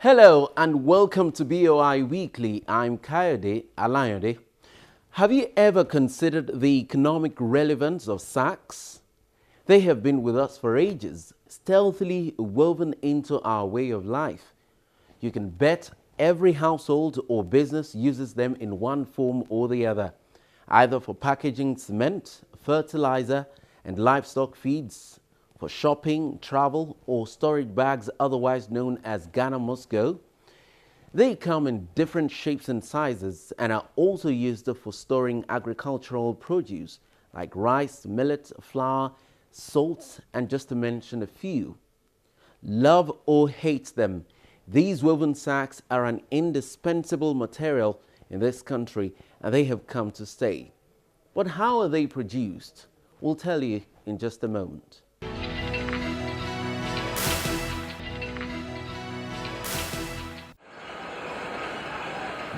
Hello and welcome to BOI Weekly. I'm Kayode Alayode. Have you ever considered the economic relevance of sacks? They have been with us for ages, stealthily woven into our way of life. You can bet every household or business uses them in one form or the other, either for packaging cement, fertilizer, and livestock feeds, for shopping, travel, or storage bags, otherwise known as Ghana must go. They come in different shapes and sizes and are also used for storing agricultural produce like rice, millet, flour, salt, and just to mention a few. Love or hate them, these woven sacks are an indispensable material in this country and they have come to stay. But how are they produced? We'll tell you in just a moment.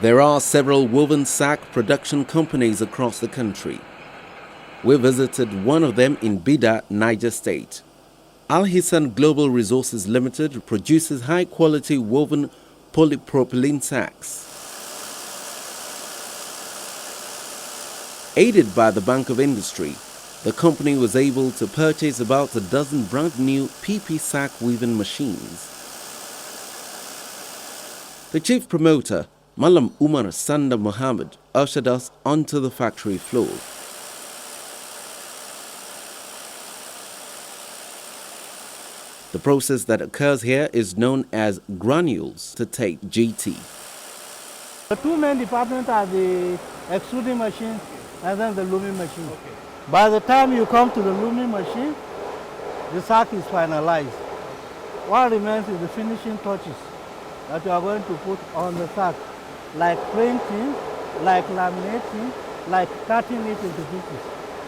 There are several woven sack production companies across the country. We visited one of them in Bida, Niger State. Al Hissan Global Resources Limited produces high-quality woven polypropylene sacks. Aided by the Bank of Industry, the company was able to purchase about a dozen brand-new PP sack weaving machines. The chief promoter, Malam Umar Sanda Mohammed, ushered us onto the factory floor. The process that occurs here is known as granules to tape GT. The two main departments are the extruding machine and then the looming machine. Okay. By the time you come to the looming machine, the sack is finalized. What remains is the finishing touches that you are going to put on the sack, like printing, like laminating, like cutting it into pieces.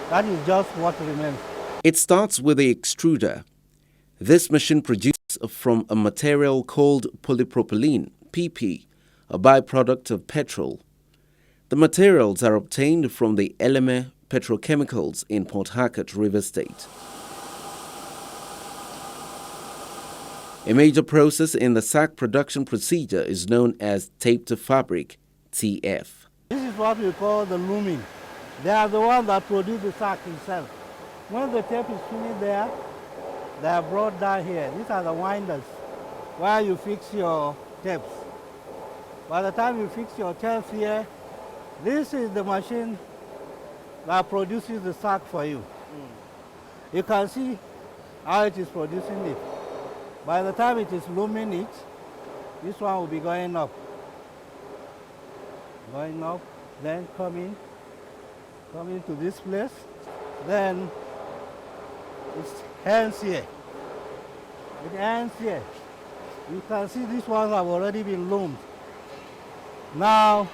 That is just what remains. It starts with the extruder. This machine produces from a material called polypropylene, PP, a byproduct of petrol. The materials are obtained from the Eleme Petrochemicals in Port Harcourt, Rivers State. A major process in the sack production procedure is known as tape to fabric, TF. This is what we call the looming. They are the ones that produce the sack itself. When the tape is finished there, they are brought down here. These are the winders where you fix your tapes. By the time you fix your tapes here, this is the machine that produces the sack for you. You can see how it is producing it. By the time it is looming it, this one will be going up. Going up, then coming to this place. Then it ends here. It ends here. You can see these ones have already been loomed. Now,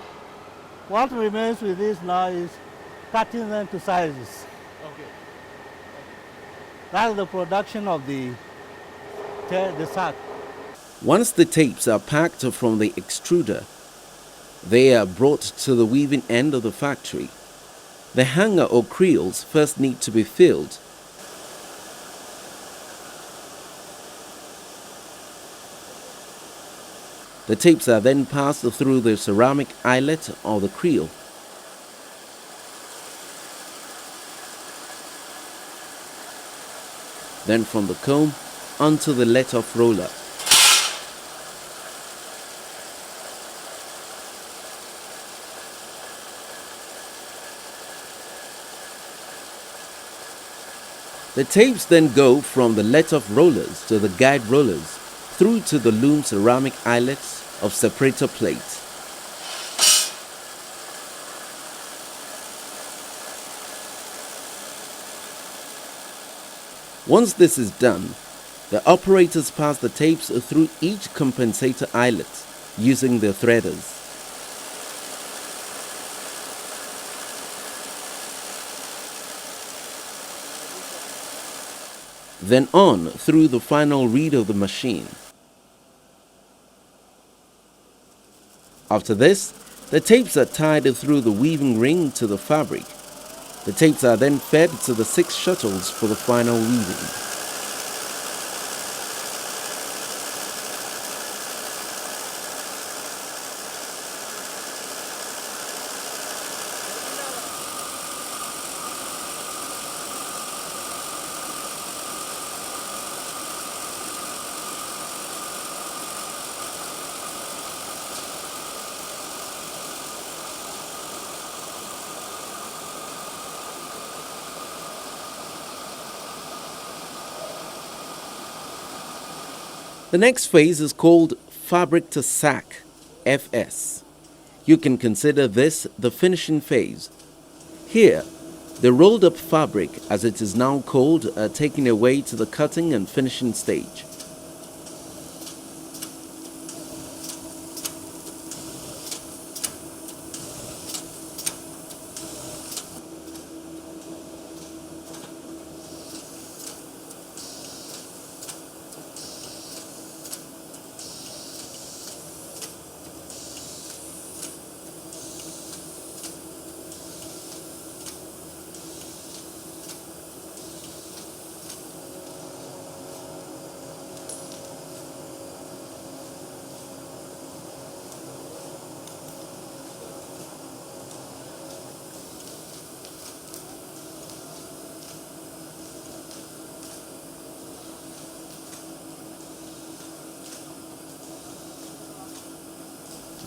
what remains with this now is cutting them to sizes. Okay. That's the production of the sack. Once the tapes are packed from the extruder, they are brought to the weaving end of the factory. The hanger or creels first need to be filled. The tapes are then passed through the ceramic eyelet or the creel. Then from the comb onto the let-off roller. The tapes then go from the let-off rollers to the guide rollers through to the loom ceramic eyelets of separator plates. Once this is done, the operators pass the tapes through each compensator eyelet using their threaders. Then on through the final reed of the machine. After this, the tapes are tied through the weaving ring to the fabric. The tapes are then fed to the 6 shuttles for the final weaving. The next phase is called fabric to sack, FS. You can consider this the finishing phase. Here, the rolled up fabric, as it is now called, are taken away to the cutting and finishing stage.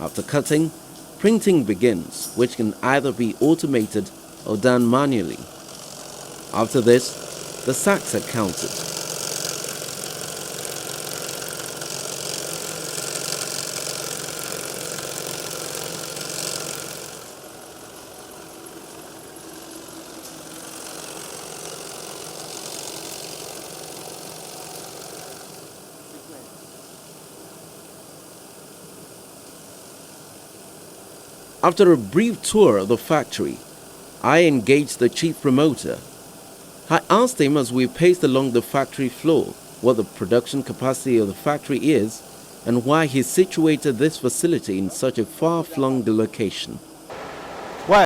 After cutting, printing begins, which can either be automated or done manually. After this, the sacks are counted. After a brief tour of the factory, I engaged the chief promoter. I asked him as we paced along the factory floor what the production capacity of the factory is and why he situated this facility in such a far-flung location.